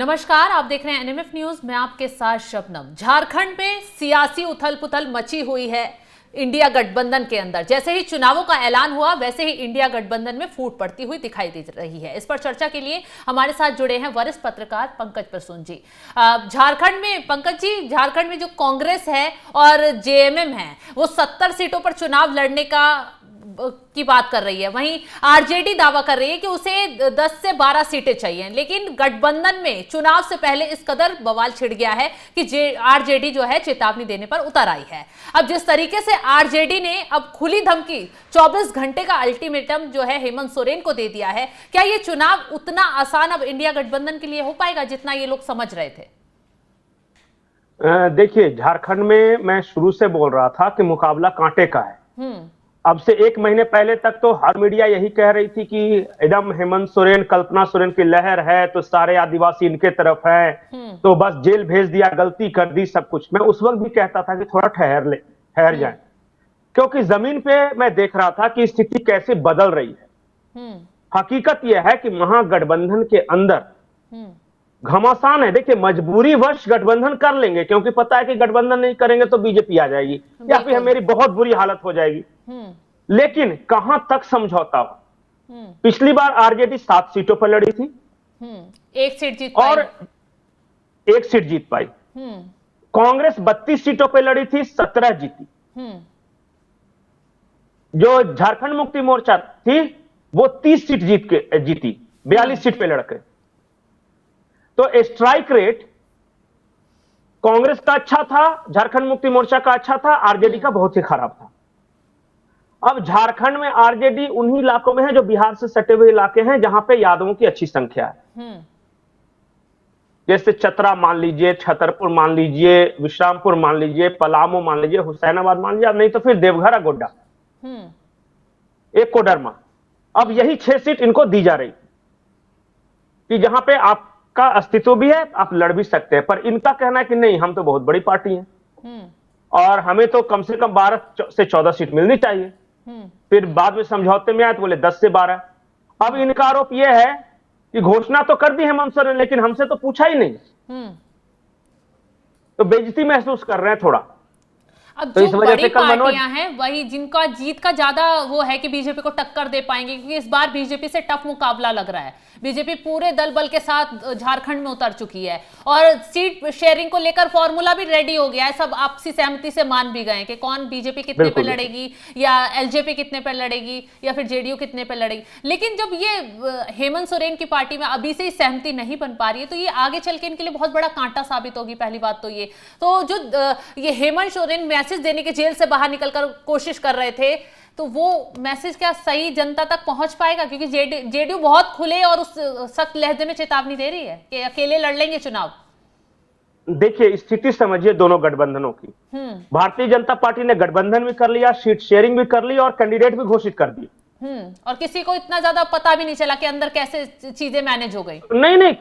नमस्कार, आप देख रहे हैं एनएमएफ न्यूज। मैं आपके साथ शबनम। झारखंड में सियासी उथल पुथल मची हुई है इंडिया गठबंधन के अंदर। जैसे ही चुनावों का ऐलान हुआ वैसे ही इंडिया गठबंधन में फूट पड़ती हुई दिखाई दे रही है। इस पर चर्चा के लिए हमारे साथ जुड़े हैं वरिष्ठ पत्रकार पंकज प्रसून जी। झारखंड में पंकज जी, झारखंड में जो कांग्रेस है और जेएमएम है वो 70 सीटों पर चुनाव लड़ने की बात कर रही है। वहीं आरजेडी दावा कर रही है कि उसे 10 से 12 सीटें चाहिए। लेकिन गठबंधन में चुनाव से पहले इस कदर बवाल छिड़ गया है कि आरजेडी जो है चेतावनी देने पर उतर आई है। अब जिस तरीके से आरजेडी ने अब खुली धमकी 24 घंटे का अल्टीमेटम जो है हेमंत सोरेन को दे दिया है, क्या ये चुनाव उतना आसान अब इंडिया गठबंधन के लिए हो पाएगा जितना ये लोग समझ रहे थे? देखिए, झारखंड में मैं शुरू से बोल रहा था कि मुकाबला कांटे का है। अब से 1 महीने पहले तक तो हर मीडिया यही कह रही थी कि एकदम हेमंत सोरेन, कल्पना सोरेन की लहर है, तो सारे आदिवासी इनके तरफ हैं, तो बस जेल भेज दिया, गलती कर दी, सब कुछ। मैं उस वक्त भी कहता था कि थोड़ा ठहर जाए, क्योंकि जमीन पे मैं देख रहा था कि स्थिति कैसे बदल रही है। हकीकत यह है कि महागठबंधन के अंदर घमासान है। देखिए, मजबूरी वश गठबंधन कर लेंगे, क्योंकि पता है कि गठबंधन नहीं करेंगे तो बीजेपी आ जाएगी या फिर मेरी बहुत बुरी हालत हो जाएगी। लेकिन कहां तक समझौता हो? पिछली बार आरजेडी 7 सीटों पर लड़ी थी, 1 सीट जीत पाई और 1 सीट जीत पाई। कांग्रेस 32 सीटों पर लड़ी थी, 17 जीती। जो झारखंड मुक्ति मोर्चा थी वो 30 सीट जीती, 42 सीट पे लड़के। तो स्ट्राइक रेट कांग्रेस का अच्छा था, झारखंड मुक्ति मोर्चा का अच्छा था, आरजेडी का बहुत ही खराब था। अब झारखंड में आरजेडी उन्हीं इलाकों में है जो बिहार से सटे हुए इलाके हैं, जहां पे यादवों की अच्छी संख्या है। जैसे चतरा मान लीजिए, छतरपुर मान लीजिए, विश्रामपुर मान लीजिए, पलामू मान लीजिए, हुसैनाबाद मान लीजिए, नहीं तो फिर देवघर, गोड्डा, एक कोडरमा। अब यही 6 सीट इनको दी जा रही कि जहां पे आपका अस्तित्व भी है, आप लड़ भी सकते हैं। पर इनका कहना है कि नहीं, हम तो बहुत बड़ी पार्टी हैं और हमें तो कम से कम 12 से 14 सीट मिलनी चाहिए। फिर बाद में समझौते में आए तो बोले 10 से 12। अब इनका आरोप यह है कि घोषणा तो कर दी हेमंत सोरेन, लेकिन हमसे तो पूछा ही नहीं, तो बेइज्जती महसूस कर रहे हैं थोड़ा। अब तो जो बड़ी पार्टियां हैं वही जिनका जीत का ज्यादा वो है कि बीजेपी को टक्कर दे पाएंगे, क्योंकि इस बार बीजेपी से टफ मुकाबला लग रहा है। बीजेपी पूरे दल बल के साथ झारखंड में उतर चुकी है और सीट शेयरिंग को लेकर फॉर्मूला भी रेडी हो गया है। सब आपसी सहमति से मान भी गए कि कौन बीजेपी कितने पे लड़ेगी या एलजेपी कितने पे लड़ेगी या फिर जेडीयू कितने पे लड़ेगी। लेकिन जब ये हेमंत सोरेन की पार्टी में अभी से ही सहमति नहीं बन पा रही है तो ये आगे चल के इनके लिए बहुत बड़ा कांटा साबित होगी। पहली बात तो ये तो जो ये हेमंत सोरेन मैसेज देने के जेल से बाहर निकलकर कोशिश कर रहे थे, तो वो मैसेज क्या सही जनता तक पहुंच पाएगा? क्योंकि जेडीयू बहुत खुले और उस सख्त लहजे में चेतावनी दे रही है कि अकेले लड़ लेंगे चुनाव। देखिए, स्थिति समझिए दोनों गठबंधनों की। भारतीय जनता पार्टी ने गठबंधन भी कर लिया, सीट शेयरिंग भी कर ली और कैंडिडेट भी घोषित कर दी। और किसी को इतना ज्यादा पता भी नहीं चला कि अंदर कैसे चीजें मैनेज हो गई। नहीं,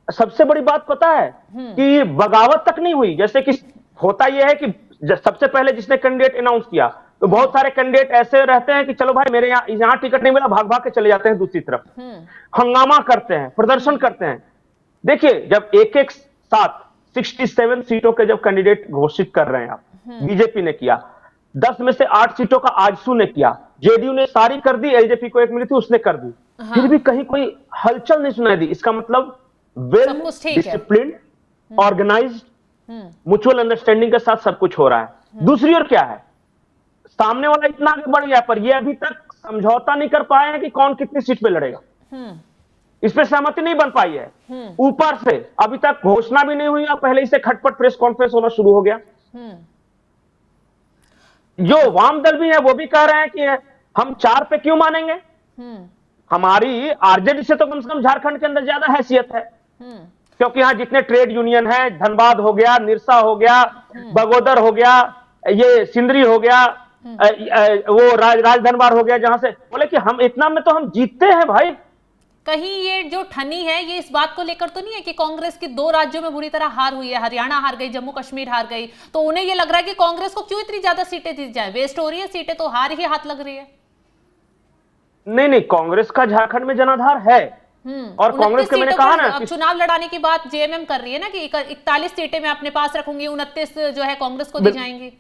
सबसे बड़ी बात पता है कि बगावत तक नहीं हुई। जैसे कि होता यह है कि सबसे पहले जिसने कैंडिडेट अनाउंस किया तो बहुत सारे कैंडिडेट ऐसे रहते हैं कि चलो भाई मेरे यहाँ टिकट नहीं मिला, भाग भाग के चले जाते हैं दूसरी तरफ, हंगामा करते हैं, प्रदर्शन करते हैं। देखिए, जब एक साथ 67 सीटों के जब कैंडिडेट घोषित कर रहे हैं आप, बीजेपी ने किया, 10 में से 8 सीटों का आजसू ने किया, जेडीयू ने सारी कर दी, एलजेपी को 1 मिली थी उसने कर दी, फिर भी कहीं कोई हलचल नहीं सुनाई दी। इसका मतलब well disciplined, organised, mutual understanding के साथ सब कुछ हो रहा है। दूसरी ओर क्या है, सामने वाला इतना आगे बढ़ गया पर ये अभी तक समझौता नहीं कर पाए हैं कि कौन कितनी सीट पे लड़ेगा। इस पे सहमति नहीं बन पाई है। ऊपर से अभी तक घोषणा भी नहीं हुई और पहले ही से खटपट प्रेस कॉन्फ्रेंस होना शुरू हो गया। जो वाम दल भी है वो भी कह रहे हैं कि हम 4 पे क्यों मानेंगे, हमारी आरजेडी से तो कम से कम झारखंड के अंदर ज्यादा हैसियत है, क्योंकि यहां जितने ट्रेड यूनियन है, धनबाद हो गया, निरसा हो गया, बगोदर हो गया, ये सिंदरी हो गया, वो राजधनबाद हो गया, जहां से बोले कि हम इतना में तो हम जीतते हैं भाई। कहीं ये जो ठनी है ये इस बात को लेकर तो नहीं है कि कांग्रेस की 2 राज्यों में बुरी तरह हार हुई है, हरियाणा हार गई, जम्मू कश्मीर हार गई, तो उन्हें ये लग रहा है कि कांग्रेस को क्यों इतनी ज्यादा सीटें दी जाए, वेस्ट हो रही है सीटें, तो हार ही हाथ लग रही है। नहीं, कांग्रेस का झारखंड में जनाधार है, और कांग्रेस के मैंने कहा ना अब चुनाव लड़ाने की बात जेएमएम कर रही है ना कि 41 सीटें मैं अपने पास रखूंगी, 29 जो है कांग्रेस को दी जाएंगी।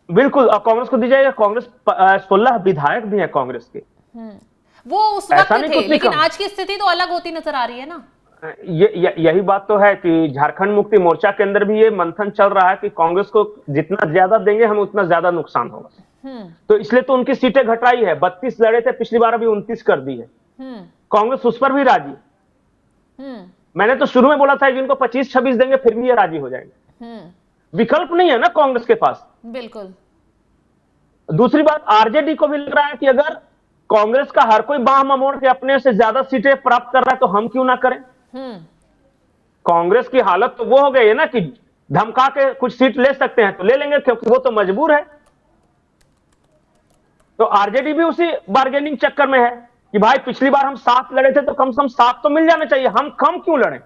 बिल्कुल, और कांग्रेस को दी जाएगा। कांग्रेस 16 विधायक भी हैं कांग्रेस के। वो उस वक्त थे, लेकिन आज की स्थिति तो अलग होती नजर आ रही है ना। यही बात तो है कि झारखंड मुक्ति मोर्चा के अंदर भी ये मंथन चल रहा है कि कांग्रेस को जितना ज्यादा देंगे हमें उतना ज्यादा नुकसान होगा। तो इसलिए तो उनकी सीटें घटाई है। 32 लड़े थे पिछली बार, अभी 29 कर दी है। कांग्रेस उस पर भी राजी। मैंने तो शुरू में बोला था कि इनको 25-26 देंगे फिर भी ये राजी हो जाएंगे। विकल्प नहीं है ना कांग्रेस के पास। बिल्कुल। दूसरी बात, आरजेडी को भी लग रहा है कि अगर कांग्रेस का हर कोई बाह ममोड़ के अपने से ज्यादा सीटें प्राप्त कर रहा है तो हम क्यों ना करें। कांग्रेस की हालत तो वो हो गई है ना कि धमका के कुछ सीट ले सकते हैं तो ले लेंगे, क्योंकि वो तो मजबूर है। तो आरजेडी भी उसी बार्गेनिंग चक्कर में है कि भाई पिछली बार हम 7 लड़े थे तो कम से कम 7 तो मिल जाना चाहिए, हम कम क्यों लड़े।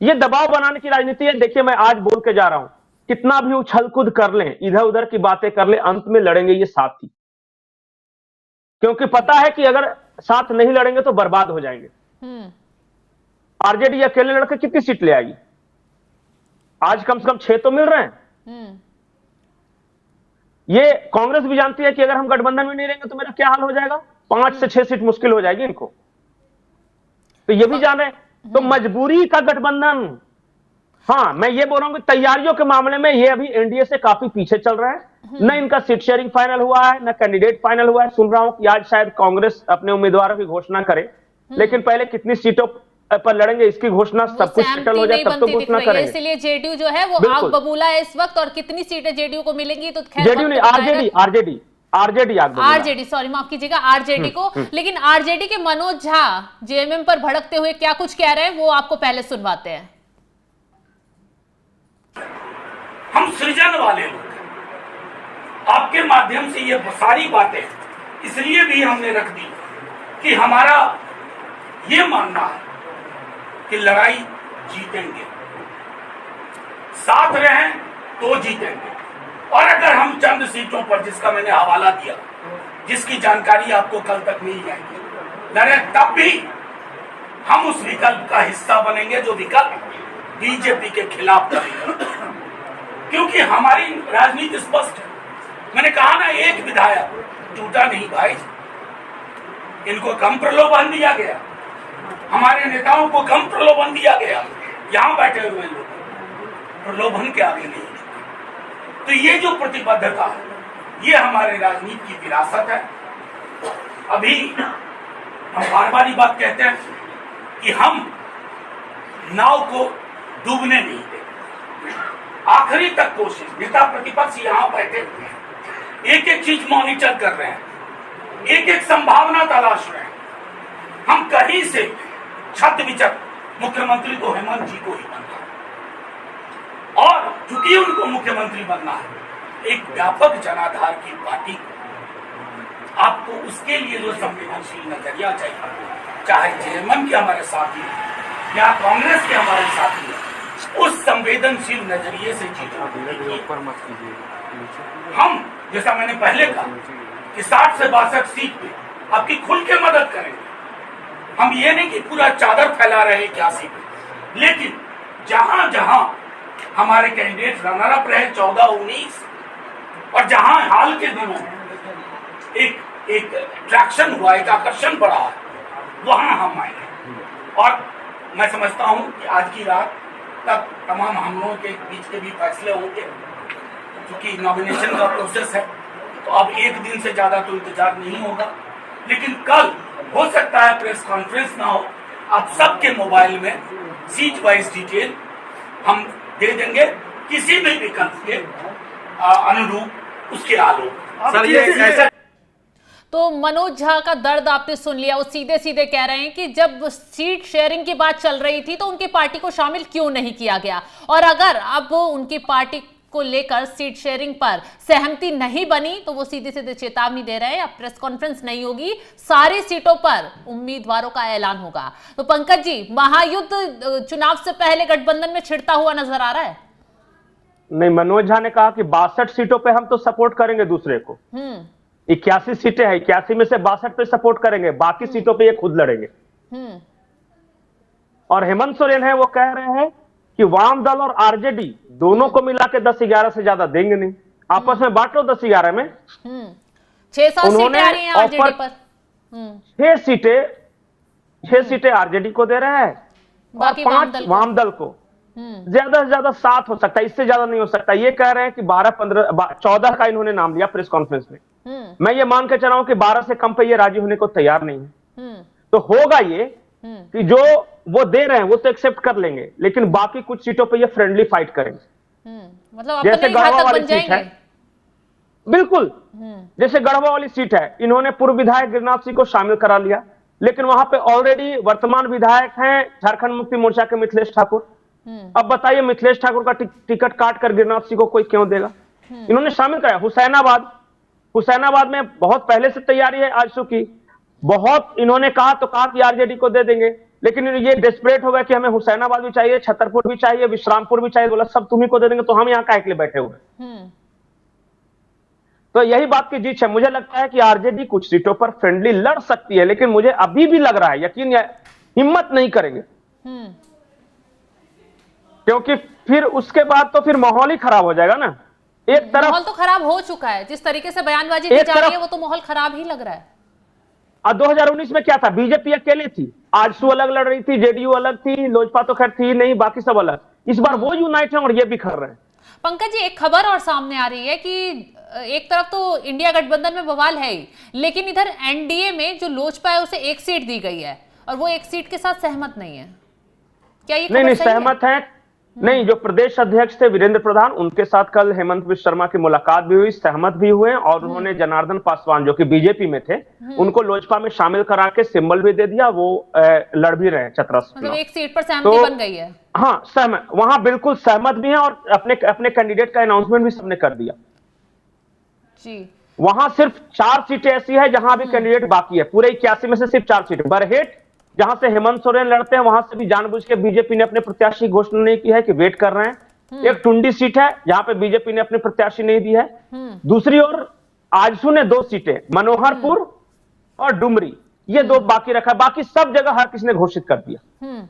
ये दबाव बनाने की राजनीति है। देखिए, मैं आज बोल के जा रहा हूं, कितना भी उछल कूद कर लें, इधर उधर की बातें कर लें, अंत में लड़ेंगे ये साथ ही, क्योंकि पता है कि अगर साथ नहीं लड़ेंगे तो बर्बाद हो जाएंगे। आरजेडी अकेले लड़के कितनी सीट ले आएगी। आज कम से कम 6 तो मिल रहे हैं। ये कांग्रेस भी जानती है कि अगर हम गठबंधन में नहीं रहेंगे तो मेरा क्या हाल हो जाएगा। 5 से 6 सीट मुश्किल हो जाएगी इनको, तो ये भी जाने। तो मजबूरी का गठबंधन। हाँ, मैं ये बोल रहा हूं कि तैयारियों के मामले में ये अभी एनडीए से काफी पीछे चल रहा है। न इनका सीट शेयरिंग फाइनल हुआ है, न कैंडिडेट फाइनल हुआ है। सुन रहा हूं कि आज शायद कांग्रेस अपने उम्मीदवारों की घोषणा करे, लेकिन पहले कितनी सीटों पर लड़ेंगे इसकी घोषणा सब कुछ सेटल हो जाए तब तो घोषणा करेंगे। इसलिए जेडीयू जो है वो आग बबूला है इस वक्त, और कितनी सीटें जेडीयू को मिलेंगी तो खैर जेडीयू नहीं, आरजेडी सॉरी माफ कीजिएगा, आरजेडी को। लेकिन आरजेडी के मनोज झा जेएमएम पर भड़कते हुए क्या कुछ कह रहे हैं वो आपको पहले सुनवाते हैं। हम सृजन वाले लोग हैं। आपके माध्यम से ये सारी बातें इसलिए भी हमने रख दी कि हमारा ये मानना है कि लड़ाई जीतेंगे, साथ रहें तो जीतेंगे। और अगर हम चंद सीटों पर, जिसका मैंने हवाला दिया, जिसकी जानकारी आपको कल तक मिल जाएगी, लड़े, तब भी हम उस विकल्प का हिस्सा बनेंगे जो विकल्प बीजेपी के खिलाफ करेगा, क्योंकि हमारी राजनीति स्पष्ट है। मैंने कहा ना, एक विधायक टूटा नहीं भाई, इनको कम प्रलोभन दिया गया, हमारे नेताओं को कम प्रलोभन दिया गया। यहां बैठे हुए लोग प्रलोभन के आगे नहीं। तो ये जो प्रतिबद्धता है, ये हमारे राजनीति की विरासत है। अभी हम बार बार ये बात कहते हैं कि हम नाव को डूबने नहीं देंगे, आखिरी तक कोशिश। नेता प्रतिपक्ष यहां बैठे हुए हैं, एक एक चीज मॉनिटर कर रहे हैं, एक एक संभावना तलाश रहे हैं। हम कहीं से छत विचक मुख्यमंत्री तो हेमंत जी को ही बनना है, और चूंकि उनको मुख्यमंत्री बनना है, एक व्यापक जनाधार की पार्टी को आपको उसके लिए जो संवेदनशील नजरिया चाहिए, चाहे जेएमएम के हमारे साथी या कांग्रेस के हमारे साथी, उस संवेदनशील नजरिए से जीतना। हम, जैसा मैंने पहले कहा कि 60 से 62 सीट पे आपकी खुल के मदद करेंगे। हम ये नहीं कि पूरा चादर फैला रहे 81 पे, लेकिन जहां जहां हमारे कैंडिडेट रनर अप रहे 14-19, और जहां हाल के दिनों एक अट्रैक्शन हुआ, एक आकर्षण बढ़ा, वहां हम आएंगे। और मैं समझता हूं कि आज की रात तक तमाम हम लोगों के बीच के भी फैसले होंगे, क्योंकि नॉमिनेशन का प्रोसेस है, तो अब एक दिन से ज्यादा तो इंतजार नहीं होगा। लेकिन कल हो सकता है प्रेस कॉन्फ्रेंस ना हो, आप सबके मोबाइल में सीट वाइज डिटेल हम दे देंगे, किसी भी विकल्प के अनुरूप, उसके आलोक। सर, ये ऐसा तो मनोज झा का दर्द आपने सुन लिया। वो सीधे सीधे कह रहे हैं कि जब सीट शेयरिंग की बात चल रही थी तो उनकी पार्टी को शामिल क्यों नहीं किया गया, और अगर अब उनकी पार्टी को लेकर सीट शेयरिंग पर सहमति नहीं बनी तो वो सीधे सीधे चेतावनी दे रहे हैं, अब प्रेस कॉन्फ्रेंस नहीं होगी, सारी सीटों पर उम्मीदवारों का ऐलान होगा। तो पंकज जी, महायुद्ध चुनाव से पहले गठबंधन में छिड़ता हुआ नजर आ रहा है? नहीं, मनोज झा ने कहा कि 62 सीटों पे हम तो सपोर्ट करेंगे दूसरे को। 81 सीटें हैं, 81 में से 62 पे सपोर्ट करेंगे, बाकी सीटों पे ये खुद लड़ेंगे। और हेमंत सोरेन है वो कह रहे हैं कि वाम दल और आरजेडी दोनों को मिला के 10-11 से ज्यादा देंगे नहीं, आपस में बांट लो 10-11 में। 6-7 सीटें आ रही हैं आरजेडी ऑफर पर। 6 सीटें आरजेडी को दे रहे हैं और बाकी 5 वाम दल को। ज्यादा से ज्यादा 7 हो सकता है, इससे ज्यादा नहीं हो सकता। ये कह रहे हैं कि 14 का इन्होंने नाम लिया प्रेस कॉन्फ्रेंस में। मैं ये मान के चला हूं कि 12 से कम पे ये राजी होने को तैयार नहीं है। तो होगा ये कि जो वो दे रहे हैं वो तो एक्सेप्ट कर लेंगे, लेकिन बाकी कुछ सीटों पे ये फ्रेंडली फाइट करेंगे। मतलब जैसे गढ़वा वाली बन सीट है, जाएंगे। बिल्कुल जैसे गढ़वा वाली सीट है, इन्होंने पूर्व विधायक गिरिनाथ सिंह को शामिल करा लिया, लेकिन वहां पे ऑलरेडी वर्तमान विधायक हैं झारखंड मुक्ति मोर्चा के मिथिलेश ठाकुर। अब बताइए मिथिलेश ठाकुर का टिकट काट कर गिरिनाथ सिंह को कोई क्यों देगा? इन्होंने शामिल कराया। हुसैनाबाद में बहुत पहले से तैयारी है आजसू की, बहुत इन्होंने कहा कि आरजेडी को दे देंगे, लेकिन ये डेस्परेट हो गया कि हमें हुसैनाबाद भी चाहिए, छतरपुर भी चाहिए, विश्रामपुर भी चाहिए। बोला सब तुम्ही को दे देंगे, तो हम यहाँ काहे के लिए बैठे हुए। तो यही बात की जीत है। मुझे लगता है कि आरजेडी कुछ सीटों पर फ्रेंडली लड़ सकती है, लेकिन मुझे अभी भी लग रहा है, यकीन हिम्मत नहीं करेंगे, क्योंकि फिर उसके बाद तो फिर माहौल ही खराब हो जाएगा ना। एक तरफ माहौल तो खराब हो चुका है, जिस तरीके से बयानबाजी की जा रही है वो तो माहौल खराब ही लग रहा है। 2019 में क्या था, बीजेपी अकेले थी, आजसू अलग लड़ रही थी, जेडीयू अलग थी, लोजपा तो खैर थी नहीं, बाकी सब अलग। इस बार वो यूनाइट है और ये बिखर रहे हैं। पंकज जी, एक खबर और सामने आ रही है कि एक तरफ तो इंडिया गठबंधन में बवाल है ही, लेकिन इधर एनडीए में जो लोजपा है उसे एक सीट दी गई है और वो एक सीट के साथ सहमत नहीं है। क्या ये नहीं सहमत है? नहीं, जो प्रदेश अध्यक्ष थे वीरेंद्र प्रधान, उनके साथ कल हेमंत बिश्व शर्मा की मुलाकात भी हुई, सहमत भी हुए, और उन्होंने जनार्दन पासवान जो कि बीजेपी में थे उनको लोजपा में शामिल करा के सिंबल भी दे दिया। वो लड़ भी रहे हैं चतरा से। मतलब एक सीट पर सहमति बन गई है। हाँ, सहमत, वहां बिल्कुल सहमत भी है और अपने कैंडिडेट का अनाउंसमेंट भी सबने कर दिया जी। वहां सिर्फ 4 सीटें ऐसी है जहां अभी कैंडिडेट बाकी है, पूरे 81 में से सिर्फ 4 सीटें। बरहेट जहां से हेमंत सोरेन लड़ते हैं, वहां से भी जानबूझ के बीजेपी ने अपने प्रत्याशी की घोषणा नहीं की है कि वेट कर रहे हैं। एक टुंडी सीट है जहां पे बीजेपी ने अपने प्रत्याशी नहीं दी है। दूसरी ओर आजसू ने 2 सीटें, मनोहरपुर और डुमरी, ये 2 बाकी रखा, बाकी सब जगह हर किसी ने घोषित कर दिया।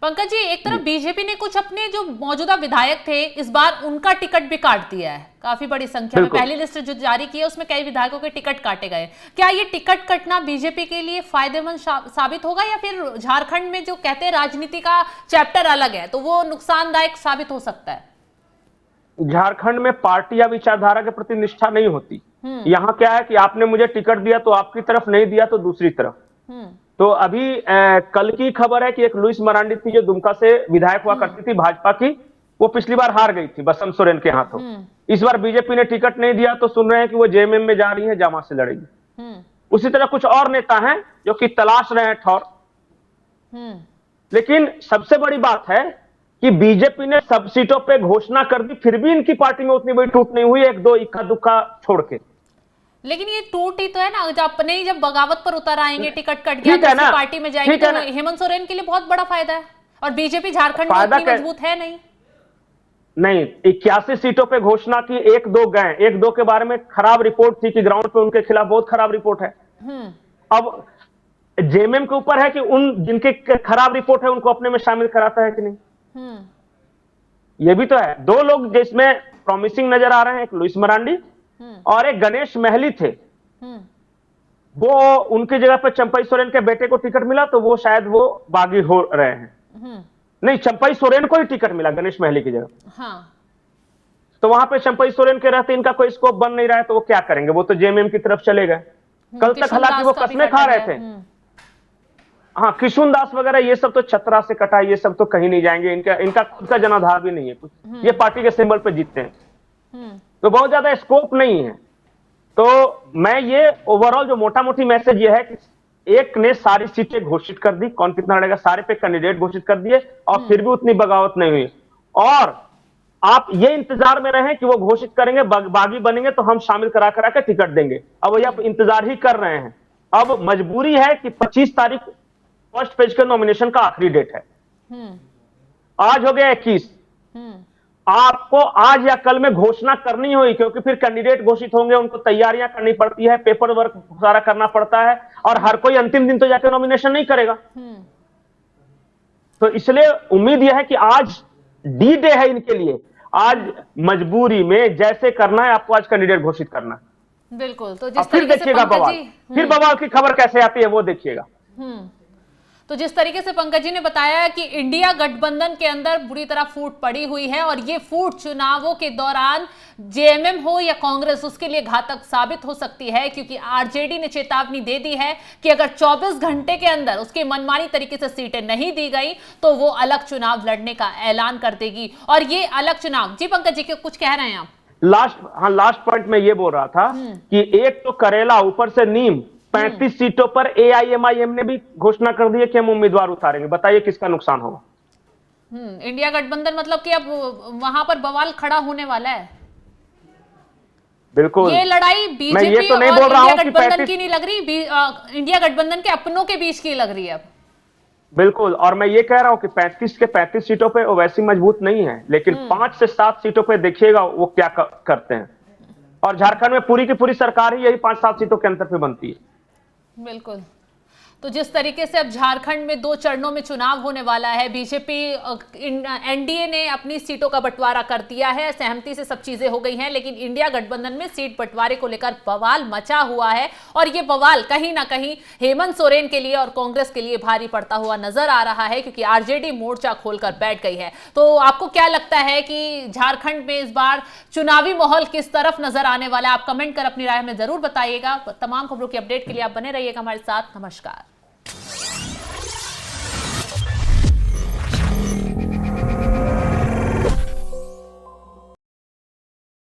पंकज जी, एक तरफ बीजेपी ने कुछ अपने जो मौजूदा विधायक थे इस बार उनका टिकट भी काट दिया है, काफी बड़ी संख्या में। पहली लिस्ट जो जारी की है उसमें कई विधायकों के टिकट काटे गए। क्या ये टिकट कटना बीजेपी के लिए फायदेमंद साबित होगा, या फिर झारखंड में जो कहते हैं राजनीति का चैप्टर अलग है तो वो नुकसानदायक साबित हो सकता है? झारखंड में पार्टी या विचारधारा के प्रति निष्ठा नहीं होती। यहाँ क्या है कि आपने मुझे टिकट दिया तो आपकी तरफ, नहीं दिया तो दूसरी तरफ। तो अभी कल की खबर है कि एक लुइस मरांडी थी जो दुमका से विधायक हुआ करती थी भाजपा की, वो पिछली बार हार गई थी बसंत सोरेन के हाथों। इस बार बीजेपी ने टिकट नहीं दिया तो सुन रहे हैं कि वो जेएमएम में जा रही है, जामा से लड़ेगी। उसी तरह कुछ और नेता हैं जो कि तलाश रहे हैं ठौर। लेकिन सबसे बड़ी बात है कि बीजेपी ने सब सीटों पे घोषणा कर दी, फिर भी इनकी पार्टी में उतनी बड़ी टूट नहीं हुई, 1-2 इक्का दुक्का छोड़ के। लेकिन ये टूट ही तो है ना, जब अपने ही जब बगावत पर उतर आएंगे, टिकट कट गया तो पार्टी में जाएंगे, तो हेमंत सोरेन के लिए बहुत बड़ा फायदा है। और बीजेपी झारखंड में उतनी मजबूत है नहीं। 81 सीटों पे घोषणा की, 1-2 गए, 1-2 के बारे में खराब रिपोर्ट थी कि ग्राउंड पे उनके खिलाफ बहुत खराब रिपोर्ट है। अब जेएमएम के ऊपर है कि उन जिनके खराब रिपोर्ट है उनको अपने में शामिल कराता है कि नहीं। ये भी तो है। 2 लोग जिसमें प्रॉमिसिंग नजर आ रहे हैं, एक लुइस मरांडी और एक गणेश महली थे। वो उनकी जगह पर चंपई सोरेन के बेटे को टिकट मिला तो वो शायद वो बागी हो रहे हैं। नहीं, चंपई सोरेन को ही टिकट मिला गणेश महली की जगह। तो वहां पे चंपई सोरेन के रहते इनका कोई स्कोप बन नहीं रहा है, तो वो क्या करेंगे, वो तो जेएमएम की तरफ चले गए। कल तक हालांकि वो कस्में खा रहे थे। हाँ, किशुन दास वगैरह ये सब तो छतरा से कटा, ये सब तो कहीं नहीं जाएंगे, इनका खुद का जनाधार भी नहीं है कुछ, ये पार्टी के सिंबल पे जीतते हैं, तो बहुत ज्यादा स्कोप नहीं है। तो मैं ये ओवरऑल जो मोटा मोटी मैसेज ये है कि एक ने सारी सीटें घोषित कर दी, कौन कितना लड़ेगा सारे पे कैंडिडेट घोषित कर दिए, और फिर भी उतनी बगावत नहीं हुई। और आप ये इंतजार में रहें कि वो घोषित करेंगे, बागी बनेंगे तो हम शामिल करा के टिकट देंगे। अब ये आप इंतजार ही कर रहे हैं। अब मजबूरी है कि 25 तारीख फर्स्ट पेज के नॉमिनेशन का आखिरी डेट है। आज हो गया 21, आपको आज या कल में घोषणा करनी होगी, क्योंकि फिर कैंडिडेट घोषित होंगे, उनको तैयारियां करनी पड़ती है, पेपर वर्क सारा करना पड़ता है, और हर कोई अंतिम दिन तो जाकर नॉमिनेशन नहीं करेगा। तो इसलिए उम्मीद यह है कि आज डी डे है इनके लिए, आज मजबूरी में जैसे करना है आपको आज कैंडिडेट घोषित करना है। बिल्कुल। तो और जिस फिर तरीके से देखिएगा पंकज बवाल, जी फिर बवाल की खबर कैसे आती है वो देखिएगा। तो जिस तरीके से पंकज जी ने बताया कि इंडिया गठबंधन के अंदर बुरी तरह फूट पड़ी हुई है, और ये फूट चुनावों के दौरान जेएमएम हो या कांग्रेस उसके लिए घातक साबित हो सकती है, क्योंकि आरजेडी ने चेतावनी दे दी है कि अगर 24 घंटे के अंदर उसके मनमानी तरीके से सीटें नहीं दी गई तो वो अलग चुनाव लड़ने का ऐलान कर देगी। और ये अलग चुनाव, जी पंकज जी कुछ कह रहे हैं आप? लास्ट पॉइंट में ये बोल रहा था कि एक तो करेला ऊपर से नीम, 35 सीटों पर एआईएमआईएम ने भी घोषणा कर दी है कि हम उम्मीदवार उतारेंगे। बताइए किसका नुकसान होगा? इंडिया गठबंधन, मतलब कि अब वहां पर बवाल खड़ा होने वाला है। बिल्कुल, ये लड़ाई बीजेपी तो नहीं और बोल रहा इंडिया हूं कि गठबंधन की नहीं लग रही, इंडिया गठबंधन के अपनों के बीच की लग रही है अब। बिल्कुल, और मैं ये कह रहा हूं कि 35 के 35 सीटों पे ओवैसी मजबूत नहीं है, लेकिन 5 से 7 सीटों पे देखिएगा वो क्या करते हैं। और झारखंड में पूरी की पूरी सरकार ही यही 5-7 सीटों के अंतर पे बनती है। बिल्कुल। तो जिस तरीके से अब झारखंड में 2 चरणों में चुनाव होने वाला है, बीजेपी एनडीए ने अपनी सीटों का बंटवारा कर दिया है, सहमति से सब चीजें हो गई हैं, लेकिन इंडिया गठबंधन में सीट बंटवारे को लेकर बवाल मचा हुआ है, और ये बवाल कहीं ना कहीं हेमंत सोरेन के लिए और कांग्रेस के लिए भारी पड़ता हुआ नजर आ रहा है, क्योंकि आरजेडी मोर्चा खोलकर बैठ गई है। तो आपको क्या लगता है कि झारखंड में इस बार चुनावी माहौल किस तरफ नजर आने वाला है? आप कमेंट कर अपनी राय में जरूर बताइएगा। तमाम खबरों की अपडेट के लिए आप बने रहिएगा हमारे साथ। नमस्कार।